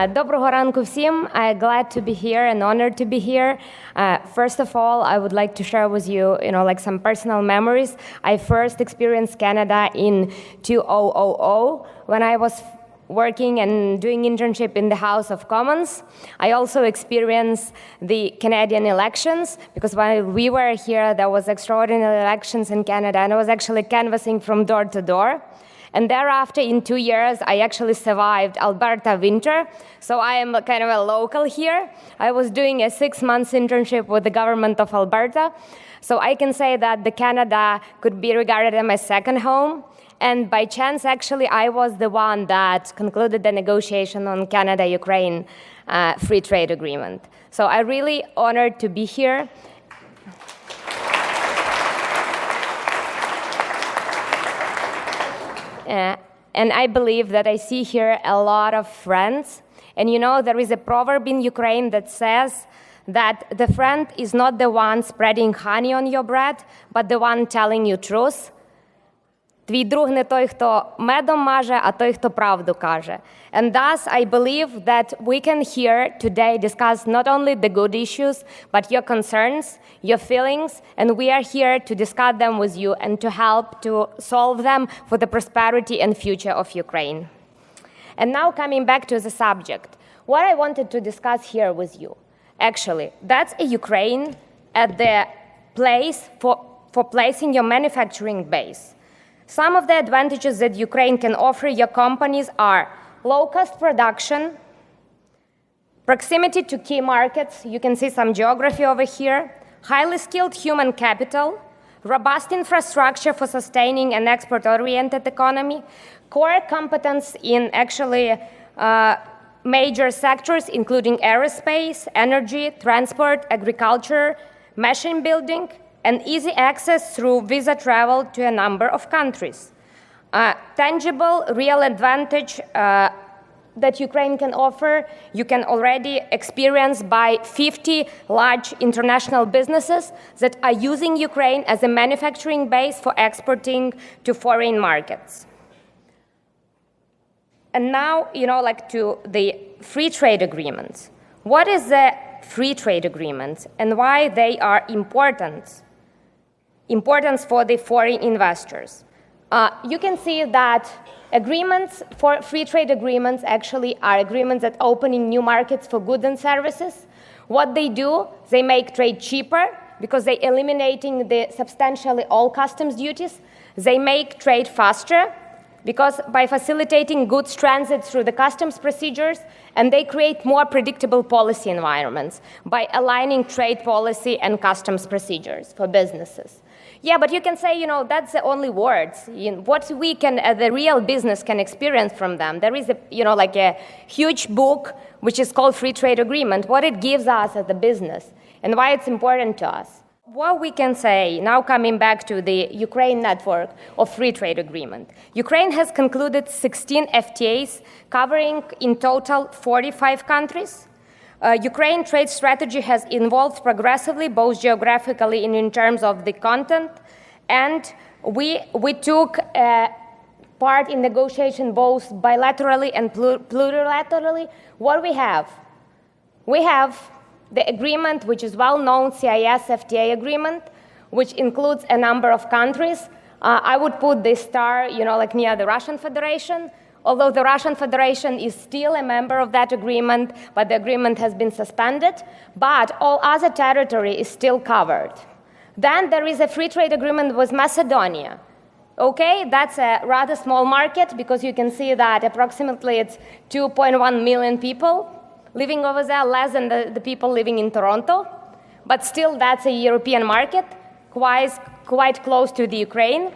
Доброго ранку всім. I'm glad to be here and honored to be here. First of all, I would like to share with you, like some personal memories. I first experienced Canada in 2000 when I was working and doing internship in the House of Commons. I also experienced the Canadian elections because while we were here, there was extraordinary elections in Canada, and I was actually canvassing from door to door. And thereafter, in 2 years, I actually survived Alberta winter. So I am kind of a local here. I was doing a 6-month internship with the government of Alberta. So I can say that the Canada could be regarded as my second home. And by chance, actually, I was the one that concluded the negotiation on Canada-Ukraine free trade agreement. So I'm really honored to be here. And I believe that I see here a lot of friends. And there is a proverb in Ukraine that says that the friend is not the one spreading honey on your bread, but the one telling you truth. Твій друг не той, хто медом маже, а той, хто правду каже. And thus, I believe that we can here today discuss not only the good issues, but your concerns, your feelings, and we are here to discuss them with you and to help to solve them for the prosperity and future of Ukraine. And now coming back to the subject, what I wanted to discuss here with you, actually, that's a Ukraine at the place for placing your manufacturing base. Some of the advantages that Ukraine can offer your companies are low-cost production, proximity to key markets, you can see some geography over here, highly skilled human capital, robust infrastructure for sustaining an export-oriented economy, core competence in actually major sectors including aerospace, energy, transport, agriculture, machine building, and easy access through visa travel to a number of countries. Tangible, real advantage that Ukraine can offer, you can already experience by 50 large international businesses that are using Ukraine as a manufacturing base for exporting to foreign markets. And now, to the free trade agreements. What is the free trade agreements and why they are important for the foreign investors? You can see that agreements for free trade agreements actually are agreements that opening new markets for goods and services. What they do, they make trade cheaper because they eliminating the substantially all customs duties. They make trade faster because by facilitating goods transit through the customs procedures, and they create more predictable policy environments by aligning trade policy and customs procedures for businesses. Yeah, but you can say, that's the only words. What we can, the real business can experience from them. There is a huge book which is called Free Trade Agreement, what it gives us as a business and why it's important to us. What we can say, now coming back to the Ukraine network of free trade agreement. Ukraine has concluded 16 FTAs covering in total 45 countries. Ukraine trade strategy has evolved progressively, both geographically and in terms of the content. And we took part in negotiation both bilaterally and plurilaterally. What we have? We have the agreement, which is well-known CIS FTA agreement, which includes a number of countries. I would put this star, near the Russian Federation, although the Russian Federation is still a member of that agreement, but the agreement has been suspended, but all other territory is still covered. Then there is a free trade agreement with Macedonia. Okay, that's a rather small market because you can see that approximately it's 2.1 million people living over there, less than the people living in Toronto. But still, that's a European market, quite close to the Ukraine.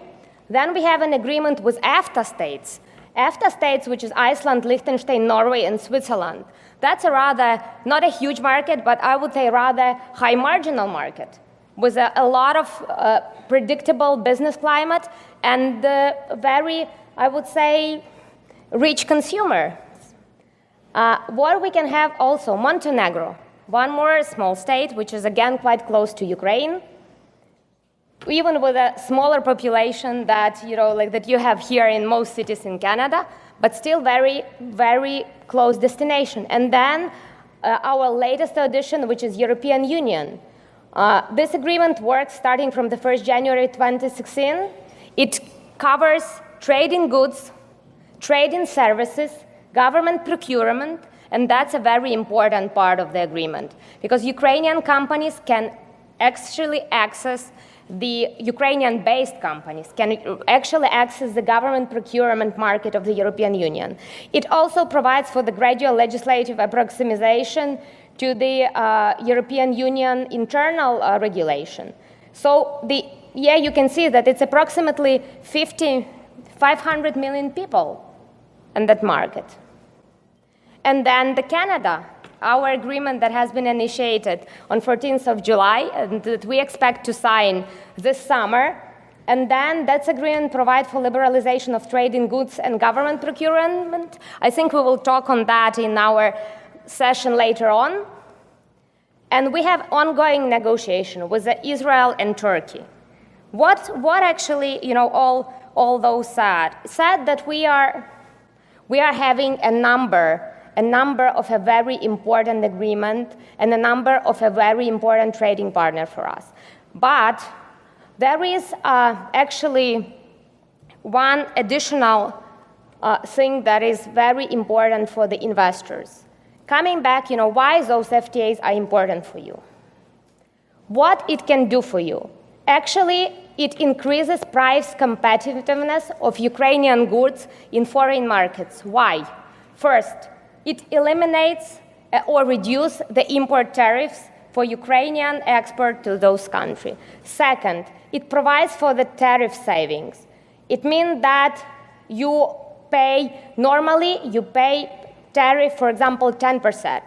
Then we have an agreement with EFTA states. EFTA states, which is Iceland, Liechtenstein, Norway, and Switzerland. That's a rather, not a huge market, but I would say rather high marginal market with a lot of predictable business climate and very, I would say, rich consumer. What we can have also, Montenegro, one more small state, which is again quite close to Ukraine, even with a smaller population that, that you have here in most cities in Canada, but still very, very close destination. And then our latest addition, which is European Union. This agreement works starting from the 1st January 2016. It covers trade in goods, trade in services, government procurement, and that's a very important part of the agreement because Ukrainian companies can actually access the Ukrainian-based companies can actually access the government procurement market of the European Union. It also provides for the gradual legislative approximation to the European Union internal regulation. So you can see that it's approximately 500 million people in that market. And then the Canada, our agreement that has been initiated on 14th of July and that we expect to sign this summer. And then that agreement provides for liberalization of trade in goods and government procurement. I think we will talk on that in our session later on. And we have ongoing negotiation with Israel and Turkey. What actually, all those said that we are having a number of a very important agreement and a number of a very important trading partner for us. But there is actually one additional thing that is very important for the investors. Coming back, why those FTAs are important for you. What it can do for you. Actually, it increases price competitiveness of Ukrainian goods in foreign markets. Why? First, it eliminates or reduces the import tariffs for Ukrainian export to those countries. Second, it provides for the tariff savings. It means that you pay tariff, for example, 10%.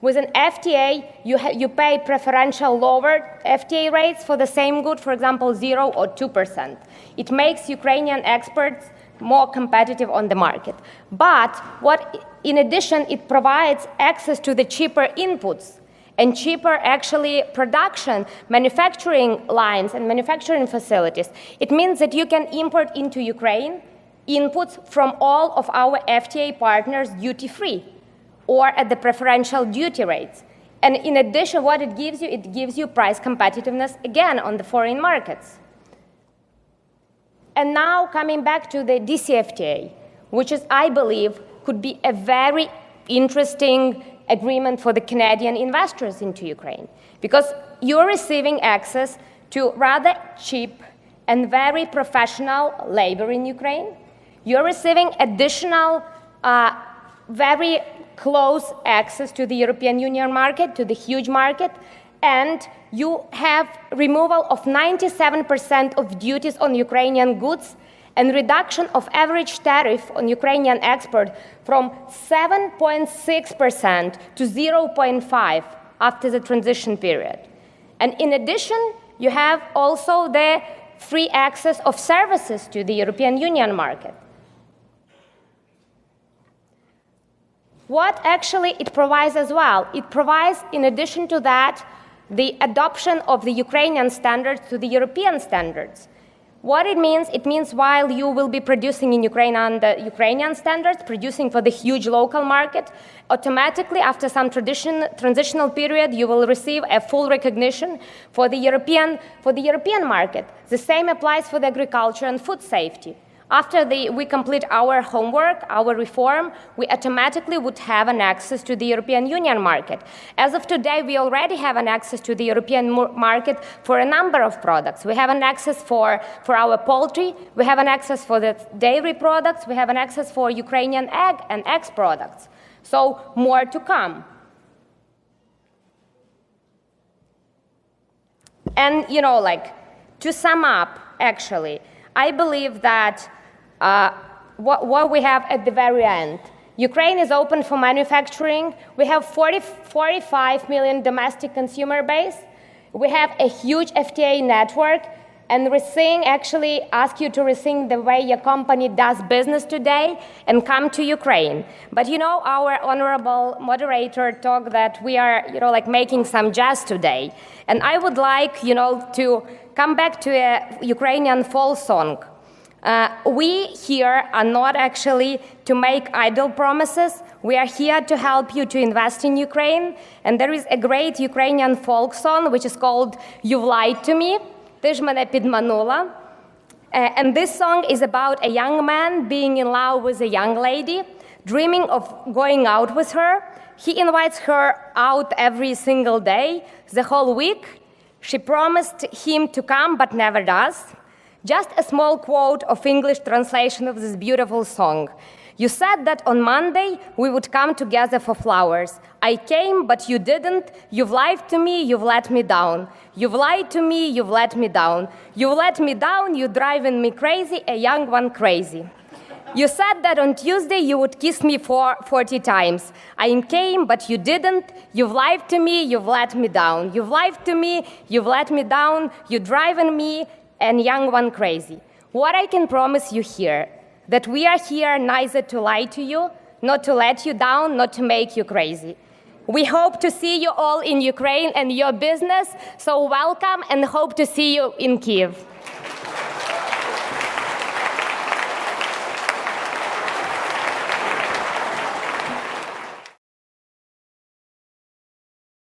With an FTA, you pay preferential lower FTA rates for the same good, for example, 0 or 2%. It makes Ukrainian exports more competitive on the market. But in addition, it provides access to the cheaper inputs and cheaper actually production, manufacturing lines and manufacturing facilities. It means that you can import into Ukraine inputs from all of our FTA partners duty-free or at the preferential duty rates. And in addition, what it gives you price competitiveness again on the foreign markets. And now coming back to the DCFTA, which is, I believe, could be a very interesting agreement for the Canadian investors into Ukraine, because you're receiving access to rather cheap and very professional labor in Ukraine. You're receiving additional, very close access to the European Union market, to the huge market, and you have removal of 97% of duties on Ukrainian goods and reduction of average tariff on Ukrainian export from 7.6% to 0.5% after the transition period. And in addition, you have also the free access of services to the European Union market. What actually it provides as well? It provides, in addition to that, the adoption of the Ukrainian standards to the European standards. What it means while you will be producing in Ukraine on the Ukrainian standards, producing for the huge local market, automatically after some transitional period, you will receive a full recognition for the European market. The same applies for the agriculture and food safety. After we complete our homework, our reform, we automatically would have an access to the European Union market. As of today, we already have an access to the European market for a number of products. We have an access for our poultry, we have an access for the dairy products, we have an access for Ukrainian egg and eggs products. So more to come. And, to sum up, actually, I believe that what we have at the very end. Ukraine is open for manufacturing. We have 45 million domestic consumer base. We have a huge FTA network. And actually ask you to rethink the way your company does business today and come to Ukraine. But our honorable moderator talked that we are, making some jazz today. And I would like, to come back to a Ukrainian folk song. We here are not actually to make idle promises. We are here to help you to invest in Ukraine. And there is a great Ukrainian folk song which is called "You've Lied to Me." Ти ж мене підманула. And this song is about a young man being in love with a young lady, dreaming of going out with her. He invites her out every single day, the whole week. She promised him to come, but never does. Just a small quote of English translation of this beautiful song. You said that on Monday we would come together for flowers. I came, but you didn't. You've lied to me, you've let me down. You've lied to me, you've let me down. You've let me down, you're driving me crazy, a young one crazy. You said that on Tuesday you would kiss me 40 times. I came, but you didn't. You've lied to me, you've let me down. You've lied to me, you've let me down. You're driving me and young one crazy. What I can promise you here, that we are here neither to lie to you, not to let you down, not to make you crazy. We hope to see you all in Ukraine and your business, so welcome and hope to see you in Kyiv.